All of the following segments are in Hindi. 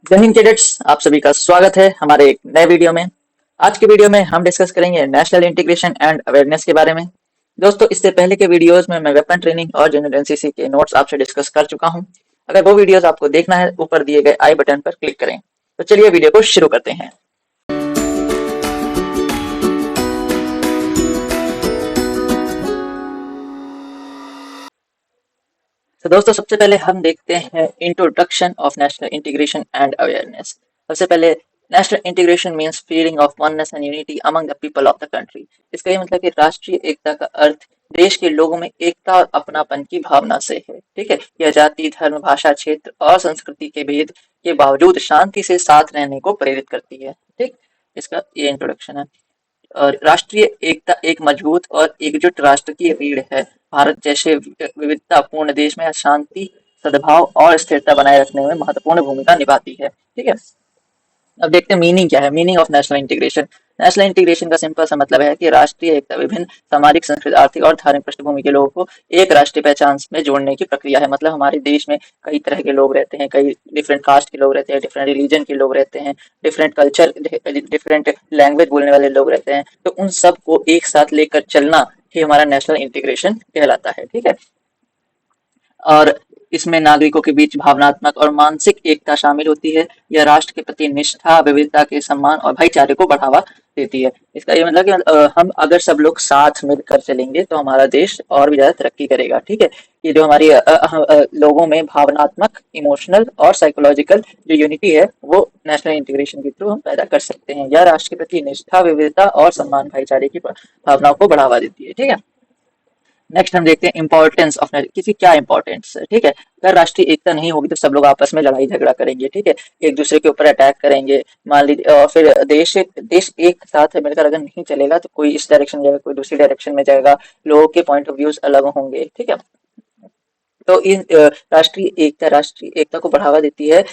जय हिंद कैडेट्स, आप सभी का स्वागत है हमारे एक नए वीडियो में। आज के वीडियो में हम डिस्कस करेंगे नेशनल इंटीग्रेशन एंड अवेयरनेस के बारे में। दोस्तों, इससे पहले के वीडियोस में मैं वेपन ट्रेनिंग और जनरल एनसीसी के नोट्स आपसे डिस्कस कर चुका हूं। अगर वो वीडियोस आपको देखना है, ऊपर दिए गए आई बटन पर क्लिक करें। तो चलिए वीडियो को शुरू करते हैं। तो दोस्तों, सबसे पहले हम देखते हैं introduction of national integration and awareness. सबसे पहले, national integration means feeling of oneness and unity among the people of the country. इसका ये मतलब कि राष्ट्रीय एकता का अर्थ देश के लोगों में एकता और अपनापन की भावना से है। ठीक है, यह जाति, धर्म, भाषा, क्षेत्र और संस्कृति के भेद के बावजूद शांति से साथ रहने को प्रेरित करती है। ठीक, इसका ये इंट्रोडक्शन है। और राष्ट्रीय एकता एक मजबूत और एकजुट राष्ट्र की रीढ़ है। भारत जैसे विविधतापूर्ण देश में शांति, सद्भाव और स्थिरता बनाए रखने में महत्वपूर्ण भूमिका निभाती है। ठीक है, अब देखते हैं मीनिंग क्या है। Meaning of national integration. National integration का सिंपल सा मतलब है कि राष्ट्रीय एकता विभिन्न सामाजिक, सांस्कृतिक, आर्थिक और धार्मिक पृष्ठभूमि के लोगों को एक राष्ट्रीय पहचान में जोड़ने की प्रक्रिया है। मतलब हमारे देश में कई तरह के लोग रहते हैं, कई डिफरेंट कास्ट के लोग रहते हैं, डिफरेंट रिलीजन के लोग रहते हैं, डिफरेंट कल्चर, डिफरेंट लैंग्वेज बोलने वाले लोग रहते हैं। तो उन सब को एक साथ लेकर चलना ही हमारा नेशनल इंटीग्रेशन कहलाता है। ठीक है, और इसमें नागरिकों के बीच भावनात्मक और मानसिक एकता शामिल होती है। यह राष्ट्र के प्रति निष्ठा, विविधता के सम्मान और भाईचारे को बढ़ावा देती है। इसका ये मतलब कि हम अगर सब लोग साथ मिलकर चलेंगे तो हमारा देश और भी ज्यादा तरक्की करेगा। ठीक है, ये जो हमारी लोगों में भावनात्मक, इमोशनल और साइकोलॉजिकल जो यूनिटी है वो नेशनल इंटीग्रेशन के थ्रू हम पैदा कर सकते हैं। यह राष्ट्र के प्रति निष्ठा, विविधता और सम्मान, भाईचारे की भावनाओं को बढ़ावा देती है। ठीक है, नेक्स्ट हम देखते हैं इंपॉर्टेंस ऑफ किसी क्या इंपॉर्टेंस है। ठीक है, अगर राष्ट्रीय एकता नहीं होगी तो सब लोग आपस में लड़ाई झगड़ा करेंगे। ठीक है, एक दूसरे के ऊपर अटैक करेंगे, मान लीजिए, और फिर देश देश एक साथ मिलकर अगर नहीं चलेगा तो कोई इस डायरेक्शन जाएगा, कोई दूसरी डायरेक्शन में जाएगा, लोगों के पॉइंट ऑफ व्यूज अलग होंगे। ठीक है, तो इन राष्ट्रीय एकता को बढ़ावा देती है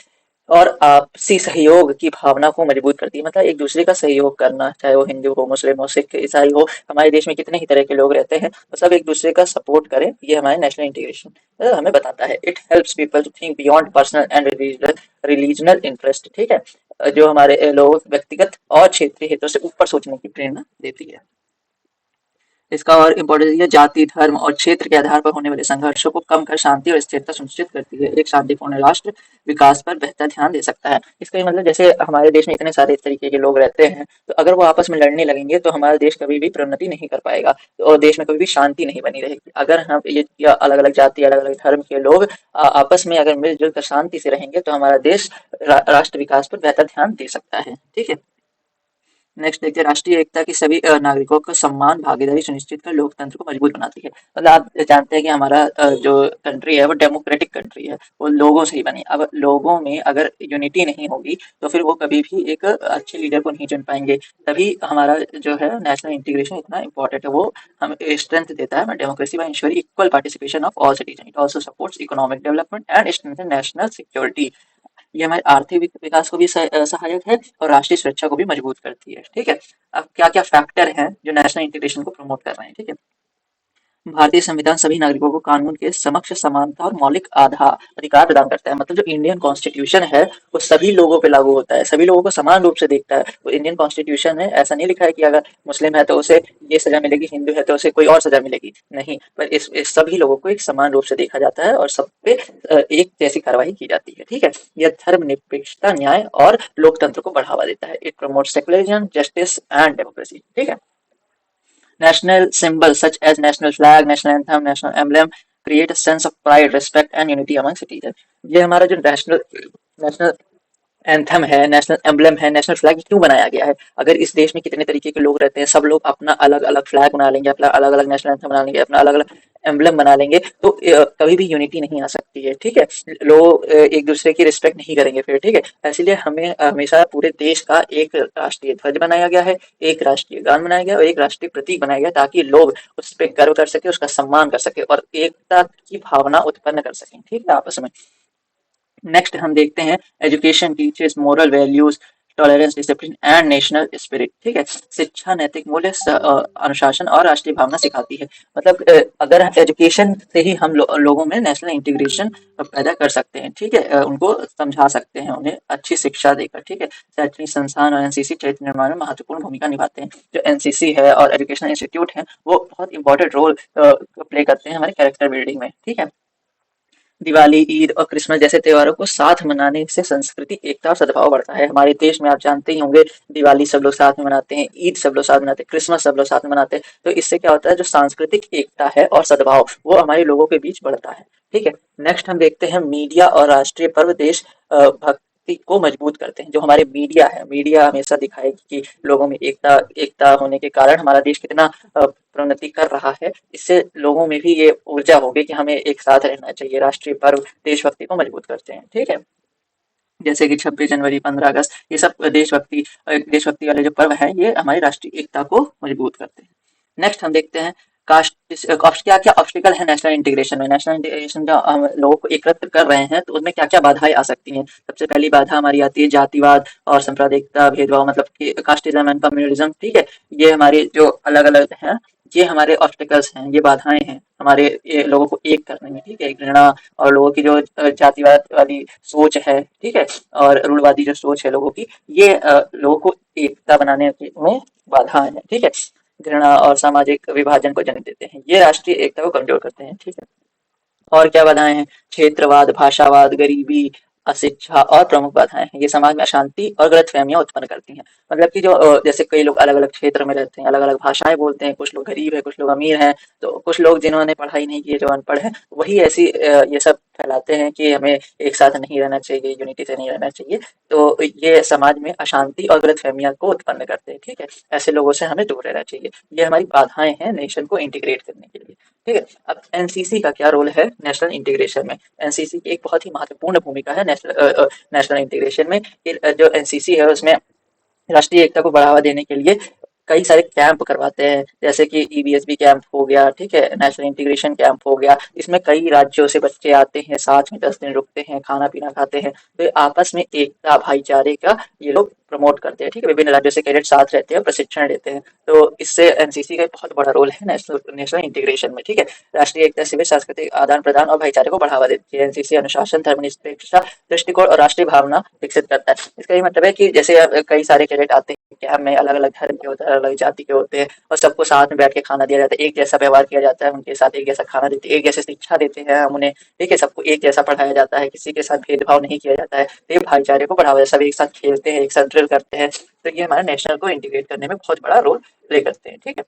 और आपसी सहयोग की भावना को मजबूत करती है। मतलब एक दूसरे का सहयोग करना, चाहे वो हिंदू हो, मुस्लिम हो, सिख, ईसाई हो, हमारे देश में कितने ही तरह के लोग रहते हैं, तो सब एक दूसरे का सपोर्ट करें, ये हमारे नेशनल इंटीग्रेशन हमें बताता है। It helps people to think beyond personal and religional interest. ठीक है, जो हमारे लोग व्यक्तिगत और क्षेत्रीय हितों से ऊपर सोचने की प्रेरणा देती है। इसका और इम्पोर्टेंस है, जाति, धर्म और क्षेत्र के आधार पर होने वाले संघर्षों को कम कर शांति और स्थिरता सुनिश्चित करती है। एक शांतिपूर्ण राष्ट्र विकास पर बेहतर ध्यान दे सकता है। इसका ये मतलब, जैसे हमारे देश में इतने सारे इस तरीके के लोग रहते हैं, तो अगर वो आपस में लड़ने लगेंगे तो हमारा देश कभी भी प्रोन्नति नहीं कर पाएगा और देश में कभी भी शांति नहीं बनी रहेगी। अगर हम ये अलग अलग जाति, अलग अलग धर्म के लोग आपस में अगर मिलजुल कर शांति से रहेंगे तो हमारा देश राष्ट्र विकास पर बेहतर ध्यान दे सकता है। ठीक है, नेक्स्ट देखते हैं, राष्ट्रीय एकता की सभी नागरिकों का सम्मान, भागीदारी सुनिश्चित कर लोकतंत्र को मजबूत बनाती है। मतलब आप जानते हैं कि हमारा जो कंट्री है वो डेमोक्रेटिक कंट्री है, वो लोगों से ही बनी। अब लोगों में अगर यूनिटी नहीं होगी तो फिर वो कभी भी एक अच्छे लीडर को नहीं चुन पाएंगे। तभी हमारा जो है नेशनल इंटीग्रेशन इतना इंपॉर्टेंट है। वो हमें स्ट्रेंथ देता है democracy by ensuring equal participation of all citizen. It also supports economic development and strengthen national security. ये हमारे आर्थिक विकास को भी सहायक है और राष्ट्रीय सुरक्षा को भी मजबूत करती है। ठीक है, अब क्या क्या फैक्टर हैं जो नेशनल इंटीग्रेशन को प्रमोट कर रहे हैं। ठीक है, भारतीय संविधान सभी नागरिकों को कानून के समक्ष समानता और मौलिक आधार अधिकार प्रदान करता है। मतलब जो इंडियन कॉन्स्टिट्यूशन है वो सभी लोगों पे लागू होता है, सभी लोगों को समान रूप से देखता है। तो इंडियन कॉन्स्टिट्यूशन में ऐसा नहीं लिखा है कि अगर मुस्लिम है तो उसे ये सजा मिलेगी, हिंदू है तो उसे कोई और सजा मिलेगी, नहीं, पर इस सभी लोगों को एक समान रूप से देखा जाता है और सब पे एक जैसी कार्रवाई की जाती है। ठीक है, यह धर्मनिरपेक्षता, न्याय और लोकतंत्र को बढ़ावा देता है। It promote secularism, justice and democracy. ठीक है, national symbols such as national flag, national anthem, national emblem create a sense of pride, respect and unity among citizens। ये हमारा जो नेशनल नेशनल एंथम है, नेशनल एम्बलम है, नेशनल फ्लैग क्यों बनाया गया है? अगर इस देश में कितने तरीके के लोग रहते हैं, सब लोग अपना अलग अलग फ्लैग बना लेंगे, अपना अलग अलग नेशनल एंथम बना लेंगे, अपना अलग अलग एम्बलम बना लेंगे, तो कभी भी यूनिटी नहीं आ सकती है। ठीक है, लोग एक दूसरे की रिस्पेक्ट नहीं करेंगे फिर। ठीक है, इसलिए हमें हमेशा पूरे देश का एक राष्ट्रीय ध्वज बनाया गया है, एक राष्ट्रीय गान बनाया गया और एक राष्ट्रीय प्रतीक बनाया गया, ताकि लोग उस पर गर्व कर सके, उसका सम्मान कर सके और एकता की भावना उत्पन्न कर सकें। ठीक है, आपस में। नेक्स्ट हम देखते हैं, education teachers moral values tolerance, discipline and national spirit. ठीक है, शिक्षा नैतिक मूल्य, अनुशासन और राष्ट्रीय भावना सिखाती है। मतलब अगर एजुकेशन से ही हम लोगों में नेशनल इंटीग्रेशन पैदा कर सकते हैं। ठीक है, उनको समझा सकते हैं, उन्हें अच्छी शिक्षा देकर। ठीक है, शैक्षणिक संस्थान और एनसीसी चरित्र निर्माण में महत्वपूर्ण भूमिका निभाते हैं। जो एनसीसी है और एजुकेशनल इंस्टीट्यूट है वो बहुत इंपॉर्टेंट रोल प्ले करते हैं हमारे कैरेक्टर बिल्डिंग में। ठीक है, दिवाली, ईद और क्रिसमस जैसे त्योहारों को साथ मनाने से संस्कृति, एकता और सद्भाव बढ़ता है। हमारे देश में आप जानते ही होंगे, दिवाली सब लोग साथ में मनाते हैं, ईद सब लोग साथ मनाते हैं, क्रिसमस सब लोग साथ में मनाते हैं। तो इससे क्या होता है, जो सांस्कृतिक एकता है और सद्भाव वो हमारे लोगों के बीच बढ़ता है। ठीक है, नेक्स्ट हम देखते हैं मीडिया और राष्ट्रीय पर्व देश भक्ति को मजबूत करते हैं। जो हमारे मीडिया है, मीडिया हमेशा दिखाएगी कि लोगों में एकता एकता होने के कारण हमारा देश कितना प्रोन्नति कर रहा है। इससे लोगों में भी ये ऊर्जा होगी कि हमें एक साथ रहना चाहिए। राष्ट्रीय पर्व देशभक्ति को मजबूत करते हैं। ठीक है, जैसे कि 26 जनवरी, 15 अगस्त, ये सब देशभक्ति वाले जो पर्व है ये हमारी राष्ट्रीय एकता को मजबूत करते हैं। नेक्स्ट हम देखते हैं कास्ट, क्या क्या ऑब्स्टिकल है नेशनल इंटीग्रेशन में। नेशनल इंटीग्रेशन जो हम लोगों को एकत्र कर रहे हैं तो उसमें क्या क्या बाधाएं आ सकती हैं। सबसे पहली बाधा हमारी आती है जातिवाद और सांप्रदायिकता, भेदभाव, मतलब कि कास्टिज्म एंड कम्युनलिज्म। ठीक है, ये हमारे जो अलग अलग हैं, ये हमारे ऑब्स्टिकल्स हैं, ये बाधाएं हैं हमारे ये लोगों को एक करने में। ठीक है, घृणा और लोगों की जो जातिवाद वाली सोच है, ठीक है, और रूढ़वादी जो सोच है लोगों की, ये लोगों को एकता बनाने में बाधा है। ठीक है, घृणा और सामाजिक विभाजन को जन्म देते हैं, ये राष्ट्रीय एकता को कमजोर करते हैं। ठीक है, और क्या बाधाएं हैं, क्षेत्रवाद, भाषावाद, गरीबी, अशिक्षा और प्रमुख बाधाएं हैं। ये समाज में अशांति और गलतफहमियां उत्पन्न करती हैं। मतलब कि जो जैसे कई लोग अलग अलग क्षेत्र में रहते हैं, अलग अलग भाषाएं बोलते हैं, कुछ लोग गरीब है, कुछ लोग अमीर हैं, तो कुछ लोग जिन्होंने पढ़ाई नहीं की है, जो अनपढ़ है, वही ऐसी ये सब फैलाते हैं कि हमें एक साथ नहीं रहना चाहिए, यूनिटी से नहीं रहना चाहिए। तो ये समाज में अशांति और गलतफहमियां को उत्पन्न करते हैं। ठीक है, ऐसे लोगों से हमें दूर रहना चाहिए। ये हमारी बाधाएं हैं नेशन को इंटीग्रेट करने के लिए। ठीक है, अब एनसीसी का क्या रोल है नेशनल इंटीग्रेशन में। एनसीसी की एक बहुत ही महत्वपूर्ण भूमिका है नेशनल इंटीग्रेशन में। जो एनसीसी है उसमें राष्ट्रीय एकता को बढ़ावा देने के लिए कई सारे कैंप करवाते हैं, जैसे कि ईबीएसबी कैंप हो गया। ठीक है, नेशनल इंटीग्रेशन कैंप हो गया। इसमें कई राज्यों से बच्चे आते हैं, साथ में 10 दिन रुकते हैं, खाना पीना खाते हैं, तो आपस में एकता भाईचारे का ये लोग प्रमोट करते हैं। ठीक है, विभिन्न राज्यों से कैडेट साथ रहते हैं, प्रशिक्षण लेते हैं। तो इससे एनसीसी का बहुत बड़ा रोल है नेशनल इंटीग्रेशन में। ठीक है, राष्ट्रीय एकता, शिविर, सांस्कृतिक आदान प्रदान और भाईचारे को बढ़ावा देती है। एनसीसी अनुशासन, धर्मनिरपेक्षता, दृष्टिकोण और राष्ट्रीय भावना विकसित करता है। इसका ये मतलब है कि जैसे कई सारे कैडेट आते हैं कैंप में, अलग अलग धर्म के होते हैं, अलग अलग जाति के होते हैं, और सबको साथ में बैठ के खाना दिया जाता है, एक जैसा व्यवहार किया जाता है उनके साथ, एक जैसा खाना देते हैं, एक जैसे शिक्षा देते हैं हम उन्हें। ठीक है, सबको एक जैसा पढ़ाया जाता है, किसी के साथ भेदभाव नहीं किया जाता है। तो ये भाईचारे को बढ़ावा, सब एक साथ खेलते हैं, एक साथ ड्रिल करते हैं। तो ये हमारे नेशनल को इंटीग्रेट करने में बहुत बड़ा रोल प्ले करते हैं। ठीक है,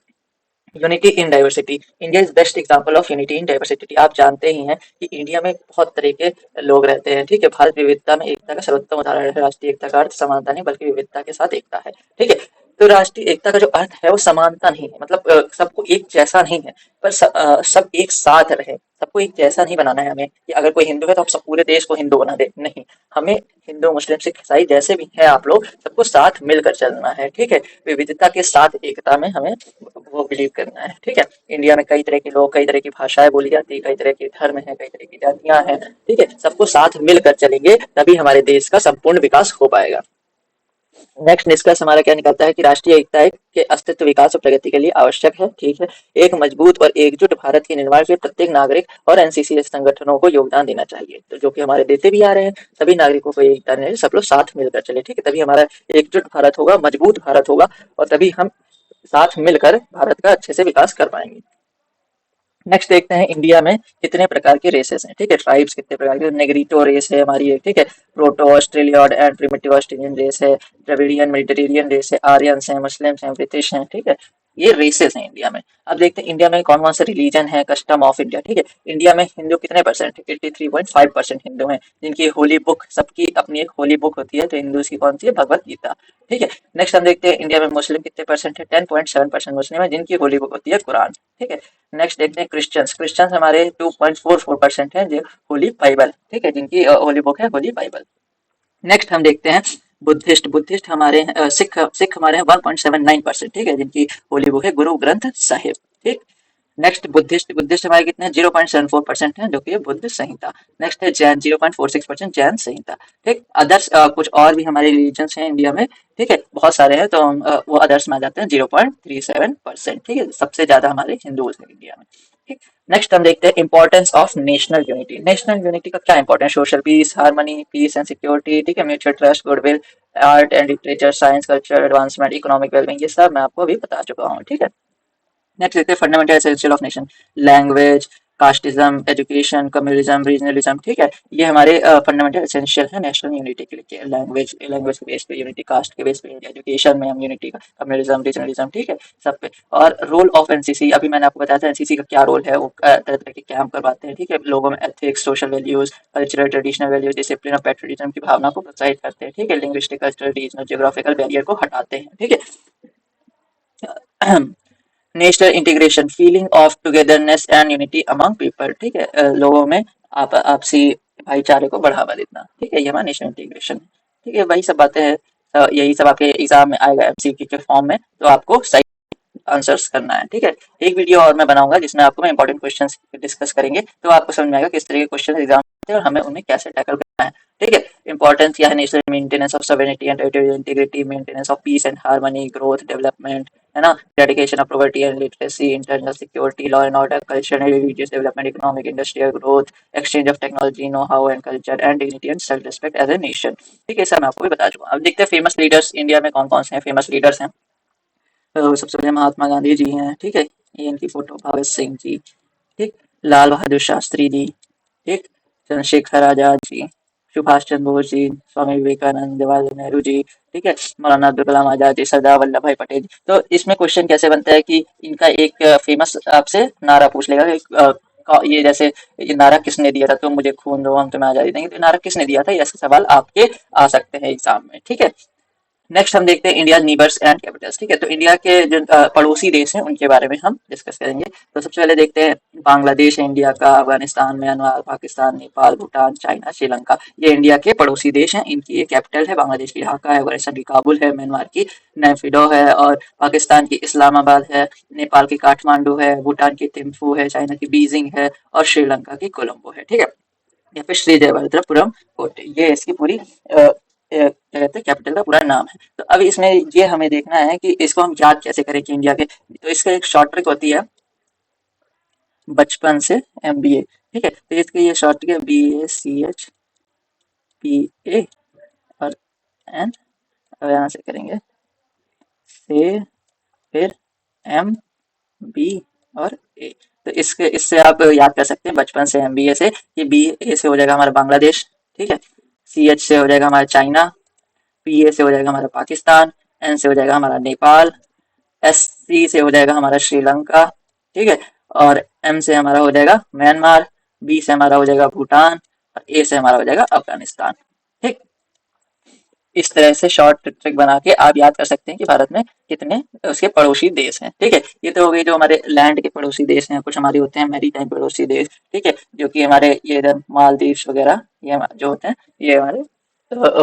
unity in diversity, India is best example of unity in diversity. आप जानते ही हैं कि इंडिया में बहुत तरह के लोग रहते हैं। ठीक है, भारत विविधता में एकता का सर्वोत्तम उदाहरण है। राष्ट्रीय एकता का अर्थ समानता नहीं बल्कि विविधता के साथ एकता है। ठीक है, तो राष्ट्रीय एकता का जो अर्थ है वो समानता नहीं है, मतलब सबको एक जैसा नहीं है, पर सब एक साथ रहे। सबको एक जैसा नहीं बनाना है हमें कि अगर कोई हिंदू है तो आप सब पूरे देश को हिंदू बना दे, नहीं। हमें हिंदू, मुस्लिम, सिख, ईसाई जैसे भी हैं आप लोग, सबको साथ मिलकर चलना है। ठीक है, विविधता के साथ एकता में हमें वो बिलीव करना है। ठीक है, इंडिया में कई तरह के लोग, कई तरह की भाषाएं बोली जाती है, कई तरह के धर्म है, कई तरह की जातियां हैं। ठीक है, सबको साथ मिलकर चलेंगे तभी हमारे देश का संपूर्ण विकास हो पाएगा। नेक्स्ट निष्कर्ष हमारा क्या निकलता है कि राष्ट्रीय एकता के अस्तित्व, विकास और प्रगति के लिए आवश्यक है। ठीक है, एक मजबूत और एकजुट भारत के निर्माण के लिए प्रत्येक नागरिक और एनसीसी संगठनों को योगदान देना चाहिए, तो जो कि हमारे देते भी आ रहे हैं। सभी नागरिकों को योगदान देना, सब लोग साथ मिलकर चले। ठीक है, तभी हमारा एकजुट भारत होगा, मजबूत भारत होगा, और तभी हम साथ मिलकर भारत का अच्छे से विकास कर पाएंगे। नेक्स्ट देखते हैं इंडिया में कितने प्रकार के रेसेस हैं। ठीक है, ट्राइब्स कितने प्रकार के, नेग्रिटो रेस है हमारी एक। ठीक है, proto Australoid and primitive Australian race है, द्रविडियन मेडिटेरेनियन रेस है, आर्यंस हैं, मुस्लिम्स हैं, ब्रिटिश हैं। ठीक है, ये रेसेस हैं इंडिया में। अब देखते हैं इंडिया में कौन कौन से रिलीजन है, कस्टम ऑफ इंडिया। ठीक है, इंडिया में हिंदू कितने परसेंट, 83.5% हिंदू हैं, जिनकी होली बुक, सबकी अपनी एक होली बुक होती है। तो हिंदूज की कौन सी है, भगवत गीता। ठीक है, नेक्स्ट हम देखते हैं इंडिया में मुस्लिम कितने परसेंट है, 10.7% मुस्लिम है, जिनकी होली बुक होती है कुरान। ठीक है, नेक्स्ट देखते हैं क्रिश्चियंस। क्रिश्चियंस हमारे 2.44% है, जो होली बाइबल। ठीक है, जिनकी होली बुक है होली बाइबल। नेक्स्ट हम देखते हैं बुद्धिस्ट। बुद्धिस्ट हमारे सिख सिख हमारे 1.79%। ठीक है, जिनकी होली बुक है गुरु ग्रंथ साहिब। ठीक, नेक्स्ट बुद्धिस्ट, बुद्धिस्ट हमारे कितने 0.74% है जो कि बुद्ध संहिता। नेक्स्ट है जैन 0.46% जैन संहिता। ठीक, अदर्स कुछ और भी हमारे रिलीजन्स हैं इंडिया में, ठीक है, बहुत सारे हैं, तो हम वो अदर्स में आ जाते हैं 0.37%। ठीक है, सबसे ज्यादा हमारे हिंदूज हैं इंडिया में। ठीक, नेक्स्ट हम देखते हैं importance of national unity. National unity का क्या importance, social peace, harmony, peace and security, ठीक है, mutual trust, goodwill, art and literature, science, culture, advancement, economic wellbeing, ये सब मैं आपको अभी बता चुका हूँ। ठीक है, नेक्स्ट देखते हैं fundamental essential of nation. Language, casteism, education, communalism, regionalism, ठीक है, ये हमारे फंडामेंटल एसेंशियल है नेशनल यूनिटी के लिए। लैंग्वेज, लैंग्वेज के बेस पे यूनिटी, कास्ट के बेस पे यूनिटी, एजुकेशन में हम यूनिटी का, कम्युनलिज्म, रीजनलिज्म, ठीक है, सब पे। और रोल ऑफ एनसीसी, अभी मैंने आपको बताया था एनसीसी का क्या रोल है, वो तरह तरह के कैंप करवाते हैं, ठीक है, लोगों में ethics, social values, cultural traditional values, discipline और पैट्रियटिज्म की भावना को प्रोत्साहित करते हैं, ठीक है, linguistic, cultural, regional, geographical barrier को हटाते हैं, ठीक है। National integration, feeling of togetherness and unity among people, ठीक है, लोगों में आप आपसी भाईचारे को बढ़ावा देना, ठीक है, ये हमारा नेशनल इंटीग्रेशन है। ठीक है, वही सब बातें हैं, यही सब आपके एग्जाम में आएगा एमसीक्यू के फॉर्म में, तो आपको सही आंसर्स करना है। ठीक है, एक वीडियो और मैं बनाऊंगा जिसमें आपको मैं इंपॉर्टेंट क्वेश्चंस डिस्कस करेंगे, तो आपको समझ में आएगा किस तरह के क्वेश्चन एग्जाम आते हैं और हमें उन्हें कैसे टैकल करना है। ठीक है, इंपॉर्टेंस क्या है national, maintenance of sovereignty and territorial integrity, maintenance of peace and harmony, growth, development, है ना, dedication of poverty and literacy, internal security, law and order, culture and religious development, economic industrial growth, exchange of technology, know how and culture, and dignity and self respect as a nation. ठीक है, सर मैं आपको भी बता चुका हूँ। अब देखते हैं फेमस लीडर्स इंडिया में कौन कौन से हैं, फेमस लीडर्स हैं। तो सबसे पहले महात्मा गांधी जी हैं, ठीक है, ये इनकी फोटो, भगत सिंह जी, ठीक, लाल बहादुर शास्त्री जी, ठीक, चंद्रशेखर आजाद जी, सुभाष चंद्र बोस जी, स्वामी विवेकानंद, जवाहरलाल नेहरू जी, ठीक है, मौलाना अब्दुल कलाम आजाद जी, सरदार वल्लभ भाई पटेल जी। तो इसमें क्वेश्चन कैसे बनता है कि इनका एक फेमस आपसे नारा पूछ लेगा कि ये जैसे ये नारा किसने दिया था, तुम मुझे खून दो हम तुम्हें आजादी देंगे, तो नारा किसने दिया था, ऐसे सवाल आपके आ सकते हैं एग्जाम में। ठीक है, नेक्स्ट हम देखते हैं इंडिया नीबर्स एंड कैपिटल्स। ठीक है, तो इंडिया के जो पड़ोसी देश हैं उनके बारे में हम डिस्कस करेंगे। तो सबसे पहले देखते हैं बांग्लादेश है इंडिया का, अफगानिस्तान, म्यांमार, पाकिस्तान, नेपाल, भूटान, चाइना, श्रीलंका, ये इंडिया के पड़ोसी देश हैं। इनकी ये कैपिटल है, बांग्लादेश की ढाका है, अफगानिस्तान की काबुल है, म्यांमार की नैफिडो है, और पाकिस्तान की इस्लामाबाद है, नेपाल की काठमांडू है, भूटान की थिम्फू है, चाइना की बीजिंग है, और श्रीलंका की कोलंबो है। ठीक है, या फिर श्री जयवर्धनपुरम कोटे, ये इसकी पूरी क्या कहते हैं कैपिटल का पूरा नाम है। तो अब इसमें ये हमें देखना है कि इसको हम याद कैसे करें कि इंडिया के, तो इसका एक शॉर्ट ट्रिक होती है बचपन से MBA। ठीक है, तो इसकी ये शॉर्ट ट्रिक है BACHPA और एन, अब यहाँ से करेंगे से, फिर MB और A। तो इसके इससे आप याद कर सकते हैं बचपन से MBA से, कि BA से हो जाएगा हमारा बांग्लादेश, ठीक है, CH से हो जाएगा हमारा चाइना, PA से हो जाएगा हमारा पाकिस्तान, N से हो जाएगा हमारा नेपाल, SC से हो जाएगा हमारा श्रीलंका, ठीक है, और M से हमारा हो जाएगा म्यांमार, B से हमारा हो जाएगा भूटान, और A से हमारा हो जाएगा अफगानिस्तान। ठीक, इस तरह से शॉर्ट ट्रिक बना के आप याद कर सकते हैं कि भारत में कितने उसके पड़ोसी देश हैं। ठीक है, ये तो हो गई जो हमारे लैंड के पड़ोसी देश हैं, कुछ हमारे होते हैं मैरी टाइम पड़ोसी देश, ठीक है, जो कि हमारे ये इधर मालदीव वगैरह ये जो होते हैं ये हमारे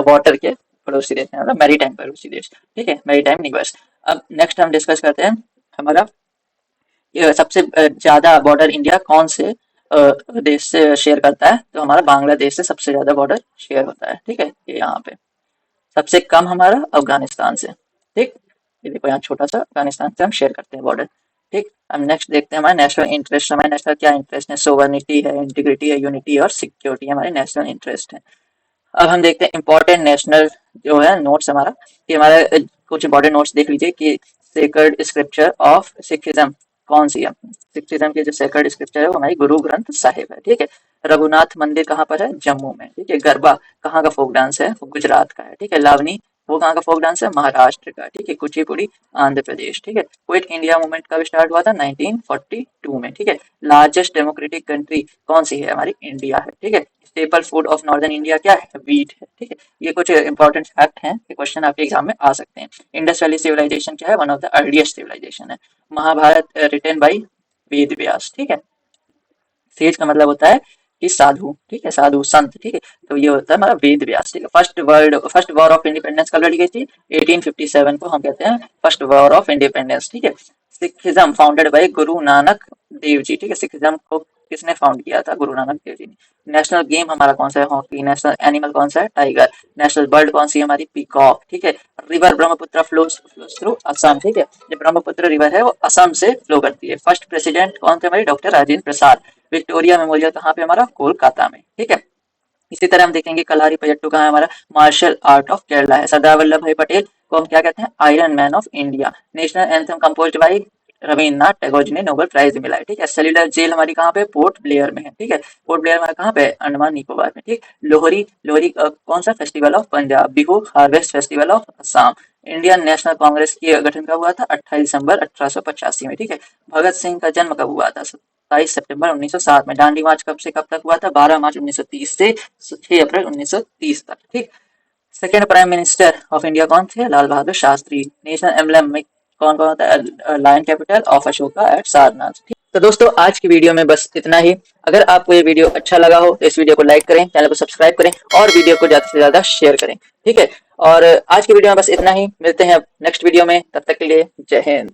वाटर के पड़ोसी देश हैं, मतलब मैरी टाइम पड़ोसी देश। ठीक है, मैरी टाइम निवर्स। अब नेक्स्ट हम डिस्कस करते हैं हमारा ये सबसे ज्यादा बॉर्डर इंडिया कौन से देश से शेयर करता है, तो हमारा बांग्लादेश से सबसे ज्यादा बॉर्डर शेयर होता है। ठीक है, ये यहाँ पे सबसे कम हमारा अफगानिस्तान से। ठीक, ये देखो यहाँ छोटा सा अफगानिस्तान से हम शेयर करते हैं बॉर्डर। ठीक, अब नेक्स्ट देखते हैं हमारे नेशनल इंटरेस्ट। हमारे नेशनल क्या इंटरेस्ट है, सोवर्निटी है, इंटीग्रिटी है, यूनिटी और सिक्योरिटी हमारे नेशनल इंटरेस्ट है। अब हम देखते हैं इंपॉर्टेंट नेशनल जो है नोट्स हमारा, कि हमारे कुछ इंपॉर्टेंट नोट्स देख लीजिए कि सेक्रेड स्क्रिप्चर ऑफ सिखिज्म कौन सी है। सिखिज्म की जो सेक्रेड स्क्रिप्चर है वो हमारी गुरु ग्रंथ साहिब है। ठीक है, रघुनाथ मंदिर कहाँ पर है, जम्मू में। ठीक है, गरबा कहाँ का फोक डांस है, वो गुजरात का है। ठीक है, लावनी वो कहाँ का फोक डांस है, महाराष्ट्र का। ठीक है, कुचिपुड़ी आंध्र प्रदेश। ठीक है, क्विट इंडिया मूवमेंट कब स्टार्ट हुआ था, 1942 में। ठीक है, लार्जेस्ट डेमोक्रेटिक कंट्री कौन सी है, हमारी इंडिया है। ठीक है, staple food of northern India क्या है, वीट है। ठीक है, ये कुछ इंपॉर्टेंट फैक्ट हैं, ये क्वेश्चन आपके एग्जाम में आ सकते हैं। इंडस वैली सिविलाइजेशन क्या है, one of the earliest civilisation है। Mahabharata written by Ved Vyas. ठीक है, सेज का मतलब होता है कि साधु। ठीक है, साधु संत। ठीक है, तो ये होता है हमारा वेद व्यास। ठीक है, फर्स्ट वॉर ऑफ इंडिपेंडेंस कब लड़ी गई थी, 1857 को हम कहते हैं फर्स्ट वॉर ऑफ इंडिपेंडेंस। ठीक है, Sikhism founded by Guru Nanak Dev ji, ठीक है। सिखिज्म को किसने फाउंड किया था? गुरु नानक देव जी ने। नेशनल गेम हमारा कौन सा है? हॉकी। नेशनल एनिमल कौन सा है? टाइगर। नेशनल बर्ड कौन सी है हमारी? पीकॉक, ठीक है। River Brahmaputra flows through Assam, ठीक है। जो ब्रह्मपुत्र रिवर है वो असम से फ्लो करती है। फर्स्ट प्रेसिडेंट कौन थे हमारे? Doctor Rajendra Prasad. Victoria memorial कहाँ पे हमारा? कोलकाता में, ठीक है। इसी तरह हम देखेंगे कलारी पयट्टू कहाँ है हमारा? मार्शल आर्ट ऑफ केरला है। सरदार वल्लभ भाई पटेल को हम क्या कहते हैं? Iron man of India. National anthem composed by Rabindranath Tagore ji ने नोबेल प्राइज मिला है, ठीक है। सेल्युलर जेल हमारी कहाँ पे? पोर्ट ब्लेयर में है, ठीक है। पोर्ट ब्लेयर हमारा कहाँ पे? अंडमान निकोबार में, ठीक। लोहरी, लोहरी कौन सा festival of Punjab? Bihu harvest festival of Assam. Indian national Congress की गठन कब हुआ था? 28 दिसंबर 1885 में, ठीक है। भगत सिंह का जन्म कब हुआ था? 27 सितंबर 1907 में। दांडी मार्च कब से कब तक हुआ था? 12 मार्च 1930 से 6 अप्रैल 1930 तक, ठीक। Second prime minister of India कौन थे? लाल बहादुर शास्त्री। नेशनल एम्बलम में कौन कौन होता है? Lion capital of Ashoka at Sarnath, ठीक। तो दोस्तों आज की वीडियो में बस इतना ही। अगर आपको ये वीडियो अच्छा लगा हो तो इस वीडियो को लाइक करें, चैनल को सब्सक्राइब करें और वीडियो को ज्यादा से ज्यादा शेयर करें, ठीक है। और आज की वीडियो में बस इतना ही। मिलते हैं नेक्स्ट वीडियो में, तब तक के लिए जय हिंद।